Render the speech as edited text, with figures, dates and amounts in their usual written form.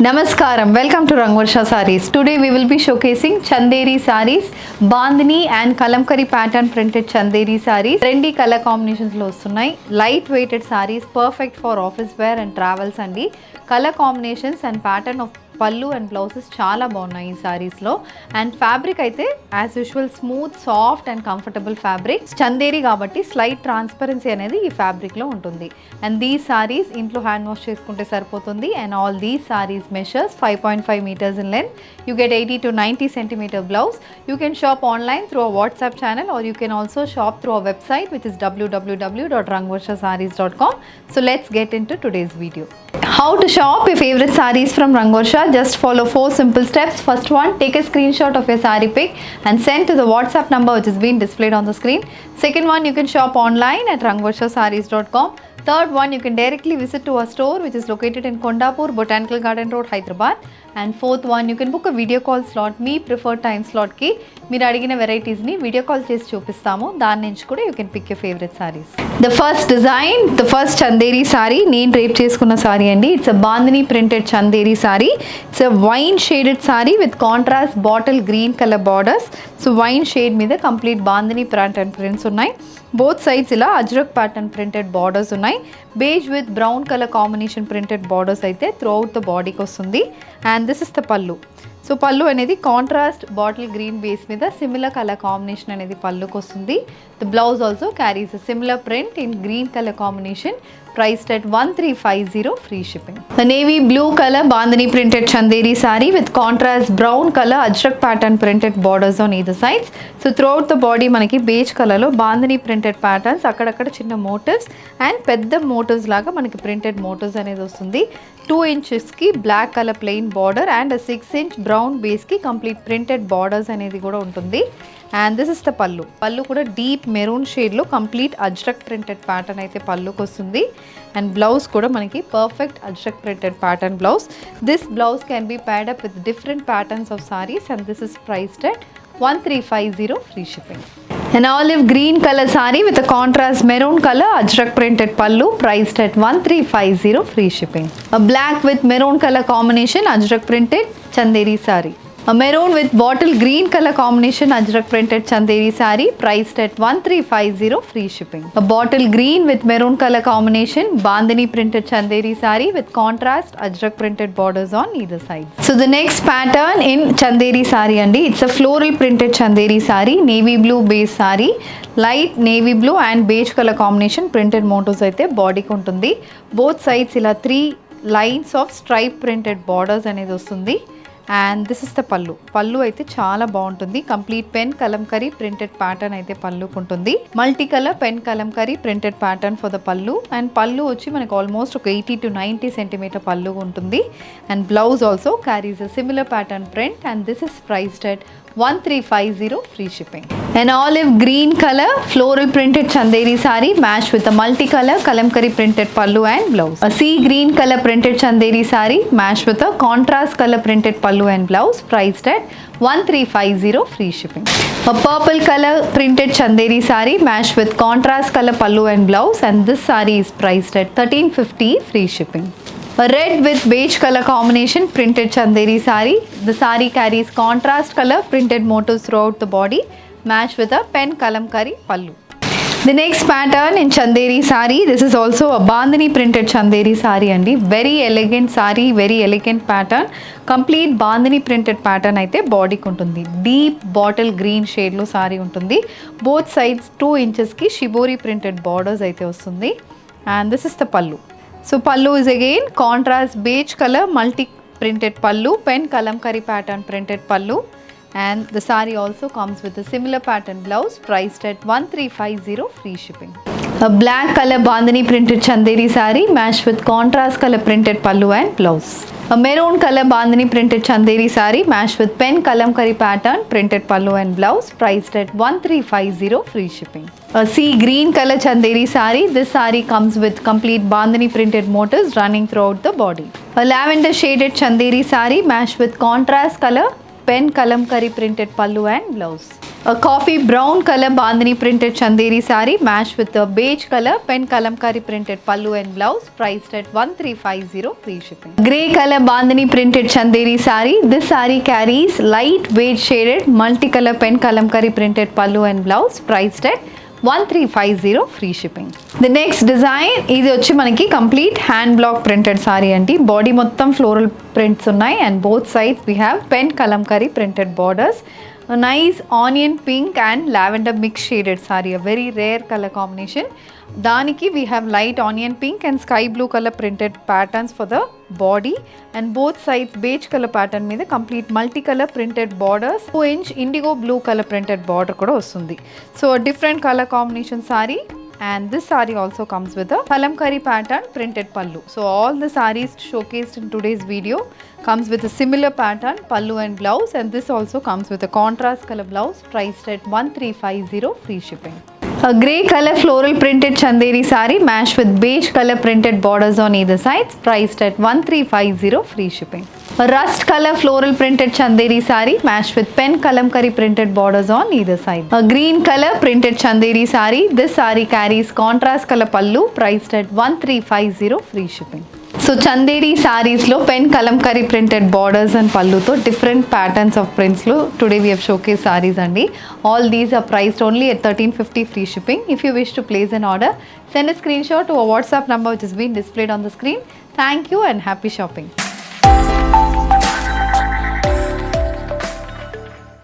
Namaskaram, welcome to Rangvarsha Sarees. Today we will be showcasing Chanderi sarees, Bandhani and Kalamkari pattern printed Chanderi sarees. Trendy color combinations lo vastunnayi. Light weighted sarees, perfect for office wear and travels andi. Color combinations and pattern of పళ్ళు and blouses చాలా బాగున్నాయి ఈ సారీస్లో. And fabric అయితే as usual smooth, soft and comfortable fabric. Chanderi కాబట్టి slight transparency అనేది ఈ ఫ్యాబ్రిక్లో ఉంటుంది. అండ్ దీస్ సారీస్ ఇంట్లో హ్యాండ్ వాష్ చేసుకుంటే సరిపోతుంది. And all these saris measures 5.5 meters in length. You get 80 to 90 centimeter blouse. You can shop online through a WhatsApp channel or you can also shop through our website which is www.rangvarshasarees.com. So let's get into today's video. How to shop your favorite sarees from Rangvarsha? Just follow 4 simple steps. First one, take a screenshot of your saree pic and send to the WhatsApp number which is being displayed on the screen. Second one, you can shop online at rangvarshasarees.com. Third one, you can directly visit to our store which is located in Kondapur, Botanical Garden Road, Hyderabad. And fourth one, you can book a video call slot. Me preferred time slot ki మీరు అడిగిన varieties ని video call చేసి చూపిస్తాము. దాని నుంచి కూడా you can pick your favourite saris. The first design, the first Chanderi sari నేను drape చేసుకున్న సారీ అండి. It's a bandhani printed Chanderi sari. It's a wine shaded sari with contrast bottle green colour borders. So wine shade మీద కంప్లీట్ బాందిని ప్యాటర్న్ ప్రింట్స్ ఉన్నాయి. బోత్ సైడ్స్ ఇలా ajrakh pattern printed borders ఉన్నాయి. Beige with brown colour combination printed borders అయితే throughout the బాడీకి వస్తుంది. And this is the పళ్ళు. So పళ్ళు అనేది కాంట్రాస్ట్ బాటిల్ గ్రీన్ బేస్ మీద సిమిలర్ కలర్ కాంబినేషన్ అనేది పళ్ళుకి వస్తుంది. The blouse also carries a similar print in green colour combination. Priced at 1350, free shipping. The navy blue color bandhani printed chanderi saree with contrast brown color ajrak pattern printed borders on either sides. So throughout the body manaki beige color lo bandhani printed patterns akkadakada chinna motifs and pedda motifs laga manaki printed motifs anedi vastundi. 2 inches ki black color plain border and a 6-inch brown base ki complete printed borders anedi kuda untundi. And this is the pallu. Pallu kuda deep maroon shade lo complete ajrak printed pattern aithe palluki vastundi. And blouse kuda manaki perfect ajrak printed pattern blouse. This blouse can be paired up with different patterns of sarees and this is priced at 1350, free shipping. An olive green color saree with a contrast maroon color ajrak printed pallu, priced at 1350, free shipping. A black with maroon color combination ajrak printed chanderi saree. A maroon with bottle green color combination ajrak printed chanderi saree, priced at 1350, free shipping. A bottle green with maroon color combination bandhani printed chanderi saree with contrast ajrak printed borders on either side. So the next pattern in chanderi saree andi, it's a floral printed chanderi saree, navy blue base saree, light navy blue and beige color combination printed motifs aithe body ki untundi. Both sides ila 3 lines of stripe printed borders anedi vastundi. And this is the పళ్ళు. పళ్ళు అయితే చాలా బాగుంటుంది. Complete pen kalamkari printed pattern అయితే పళ్ళుకు ఉంటుంది. Multi colour pen kalamkari printed pattern for the పళ్ళు. And పళ్ళు వచ్చి మనకు ఆల్మోస్ట్ ఒక 80 to 90 centimeter పళ్ళు ఉంటుంది. And blouse also carries a similar pattern print and this is priced at 1350, free shipping. An olive green color floral printed chanderi saree matched with a multicolor kalamkari printed pallu and blouse. A sea green color printed chanderi saree matched with a contrast color printed pallu and blouse, priced at 1350, free shipping. A purple color printed chanderi saree matched with contrast color pallu and blouse and this saree is priced at 1350, free shipping. A red with beige color combination printed chanderi saree. The saree carries contrast color printed motifs throughout the body, matched with a pen kalamkari pallu. The next pattern in chanderi saree, this is also a bandhani printed chanderi saree andi. Very elegant saree, very elegant pattern. Complete bandhani printed pattern aithe body ki untundi. Deep bottle green shade lo saree untundi. Both sides 2 inches ki shibori printed borders aithe vastundi. And this is the pallu. So pallu is again contrast beige color multi printed pallu, pen kalamkari pattern printed pallu and the saree also comes with a similar pattern blouse, priced at 1350, free shipping. A black color bandhani printed chanderi saree matched with contrast color printed pallu and blouse. A maroon color bandhani printed chanderi saree matched with pen kalamkari pattern printed pallu and blouse, priced at 1350, free shipping. A sea green color chanderi saree. This saree comes with complete bandhani printed motifs running throughout the body. A lavender shaded chanderi saree matched with contrast color pen kalamkari printed pallu and blouse. A coffee brown color bandhani printed chanderi saree matched with a beige color pen kalamkari printed pallu and blouse, priced at 1350, free shipping. Grey color bandhani printed chanderi saree. This saree carries light beige shaded multicolor pen kalamkari printed pallu and blouse, priced at 1350, free shipping. The next design ఇది వచ్చి మనకి complete hand block printed sorry అండి. Body మొత్తం floral prints ఉన్నాయి and both sides we have pen kalamkari printed borders. A nice onion pink and lavender mix shaded saree, a very rare color combination. Daniki we have light onion pink and sky blue color printed patterns for the body, and both sides beige color pattern మీద complete multicolor printed borders, 2-inch indigo blue color printed border kuda vastundi. So a different color combination saree. And this saree also comes with a kalamkari pattern printed pallu. So all the sarees showcased in today's video comes with a similar pattern pallu and blouse, and this also comes with a contrast color blouse, priced at 1350, free shipping. A grey color floral printed chanderi saree matched with beige color printed borders on either sides, priced at 1350, free shipping. A rust color floral printed chanderi saree matched with pen kalamkari printed borders on either side. A green color printed chanderi saree. This saree carries contrast color pallu, priced at 1350, free shipping. So chanderi sarees lo pen kalamkari printed borders and pallu to different patterns of prints lo today we have showcased sarees andi. All these are priced only at 1350, free shipping. If you wish to place an order, send a screenshot to a WhatsApp number which is being displayed on the screen. Thank you and happy shopping.